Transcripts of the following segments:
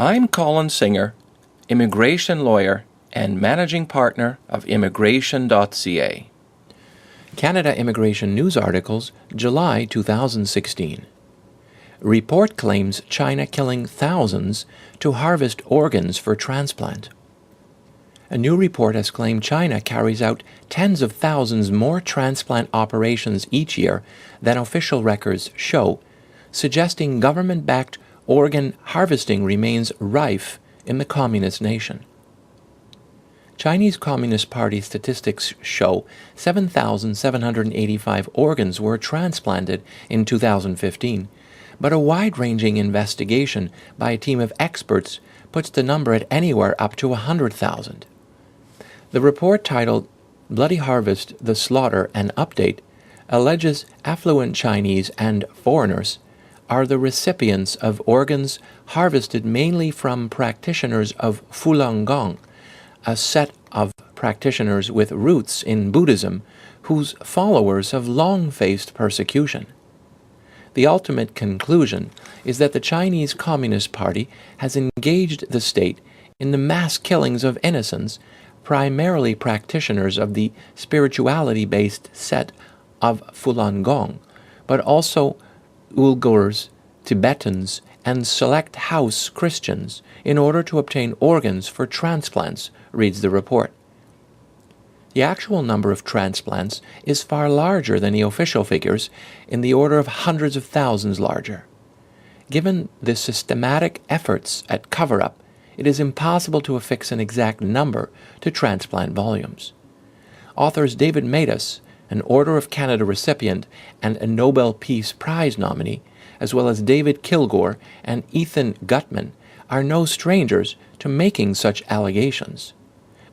I'm Colin Singer, immigration lawyer and managing partner of immigration.ca. Canada Immigration News Articles, July 2016. Report claims China killing thousands to harvest organs for transplant. A new report has claimed China carries out tens of thousands more transplant operations each year than official records show, suggesting government-backed organ harvesting remains rife in the communist nation. Chinese Communist Party statistics show 7,785 organs were transplanted in 2015, but a wide-ranging investigation by a team of experts puts the number at anywhere up to 100,000. The report, titled Bloody Harvest, the Slaughter, and Update, alleges affluent Chinese and foreigners are the recipients of organs harvested mainly from practitioners of Falun Gong, a set of practitioners with roots in Buddhism whose followers have long faced persecution. The ultimate conclusion is that the Chinese Communist Party has engaged the state in the mass killings of innocents, primarily practitioners of the spirituality-based set of Falun Gong, but also Uyghurs, Tibetans, and select house Christians in order to obtain organs for transplants, reads the report. The actual number of transplants is far larger than the official figures, in the order of hundreds of thousands larger. Given the systematic efforts at cover-up, it is impossible to affix an exact number to transplant volumes. Authors David Matas, an Order of Canada recipient and a Nobel Peace Prize nominee, as well as David Kilgour and Ethan Gutman, are no strangers to making such allegations.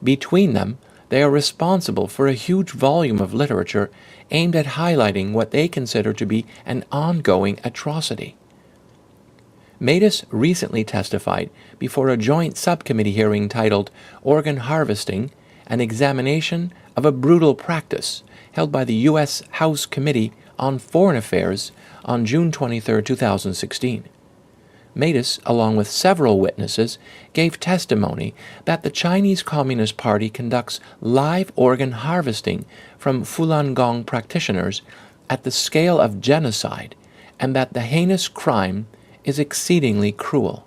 Between them, they are responsible for a huge volume of literature aimed at highlighting what they consider to be an ongoing atrocity. Matas recently testified before a joint subcommittee hearing titled Organ Harvesting, an Examination of a Brutal Practice, held by the U.S. House Committee on Foreign Affairs on June 23, 2016. Matas, along with several witnesses, gave testimony that the Chinese Communist Party conducts live organ harvesting from Falun Gong practitioners at the scale of genocide, and that the heinous crime is exceedingly cruel.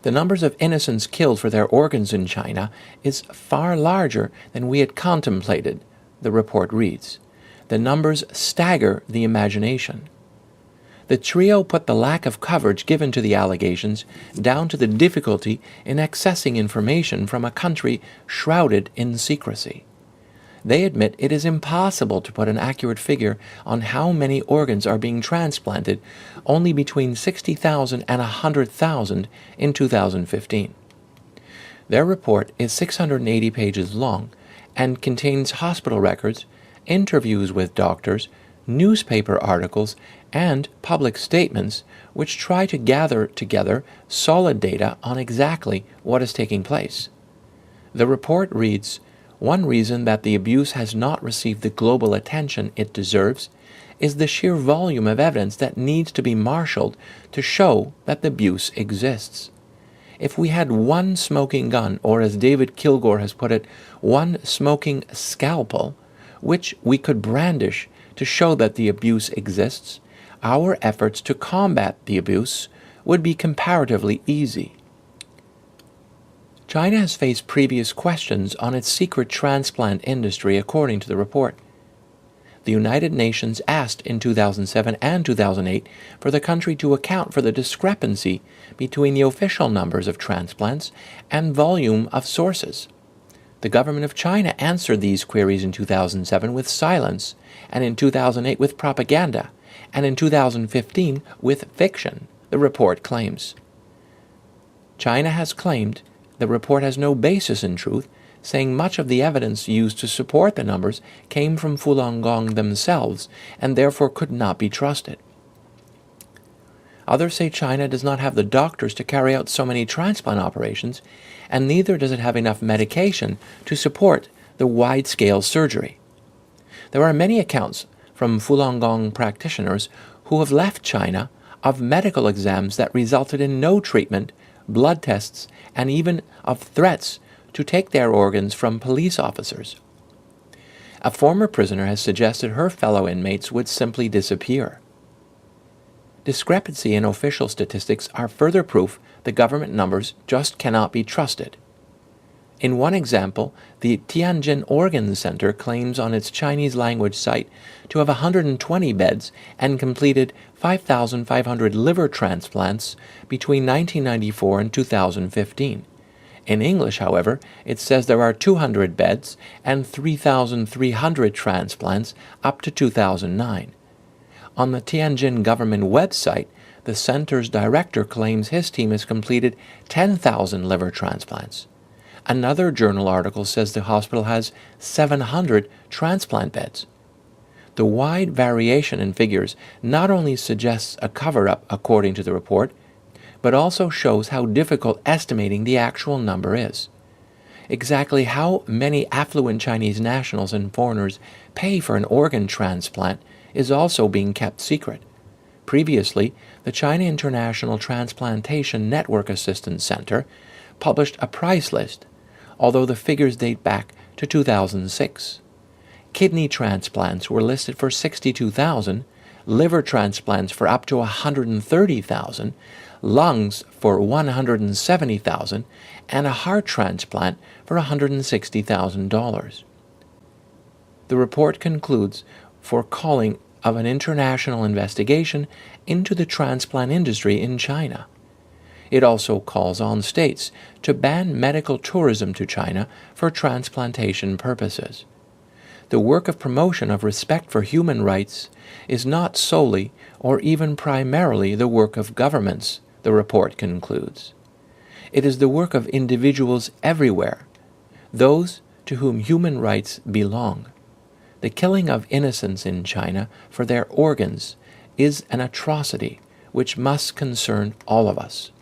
The numbers of innocents killed for their organs in China is far larger than we had contemplated, the report reads. The numbers stagger the imagination. The trio put the lack of coverage given to the allegations down to the difficulty in accessing information from a country shrouded in secrecy. They admit it is impossible to put an accurate figure on how many organs are being transplanted, only between 60,000 and 100,000 in 2015. Their report is 680 pages long and contains hospital records, interviews with doctors, newspaper articles, and public statements which try to gather together solid data on exactly what is taking place. The report reads, "One reason that the abuse has not received the global attention it deserves is the sheer volume of evidence that needs to be marshaled to show that the abuse exists. If we had one smoking gun, or as David Kilgour has put it, one smoking scalpel, which we could brandish to show that the abuse exists, our efforts to combat the abuse would be comparatively easy." China has faced previous questions on its secret transplant industry, according to the report. The United Nations asked in 2007 and 2008 for the country to account for the discrepancy between the official numbers of transplants and volume of sources. The government of China answered these queries in 2007 with silence, and in 2008 with propaganda, and in 2015 with fiction, the report claims. China has claimed the report has no basis in truth, saying much of the evidence used to support the numbers came from Falun Gong themselves and therefore could not be trusted. Others say China does not have the doctors to carry out so many transplant operations, and neither does it have enough medication to support the wide-scale surgery. There are many accounts from Falun Gong practitioners who have left China of medical exams that resulted in no treatment blood tests, and even of threats to take their organs from police officers. A former prisoner has suggested her fellow inmates would simply disappear. Discrepancy in official statistics are further proof the government numbers just cannot be trusted. In one example, the Tianjin Organ Center claims on its Chinese language site to have 120 beds and completed 5,500 liver transplants between 1994 and 2015. In English, however, it says there are 200 beds and 3,300 transplants up to 2009. On the Tianjin government website, the center's director claims his team has completed 10,000 liver transplants. Another journal article says the hospital has 700 transplant beds. The wide variation in figures not only suggests a cover-up according to the report, but also shows how difficult estimating the actual number is. Exactly how many affluent Chinese nationals and foreigners pay for an organ transplant is also being kept secret. Previously, the China International Transplantation Network Assistance Center published a price list, although the figures date back to 2006. Kidney transplants were listed for 62,000, liver transplants for up to 130,000, lungs for 170,000, and a heart transplant for $160,000. The report concludes for calling of an international investigation into the transplant industry in China. It also calls on states to ban medical tourism to China for transplantation purposes. The work of promotion of respect for human rights is not solely or even primarily the work of governments, the report concludes. It is the work of individuals everywhere, those to whom human rights belong. The killing of innocents in China for their organs is an atrocity which must concern all of us.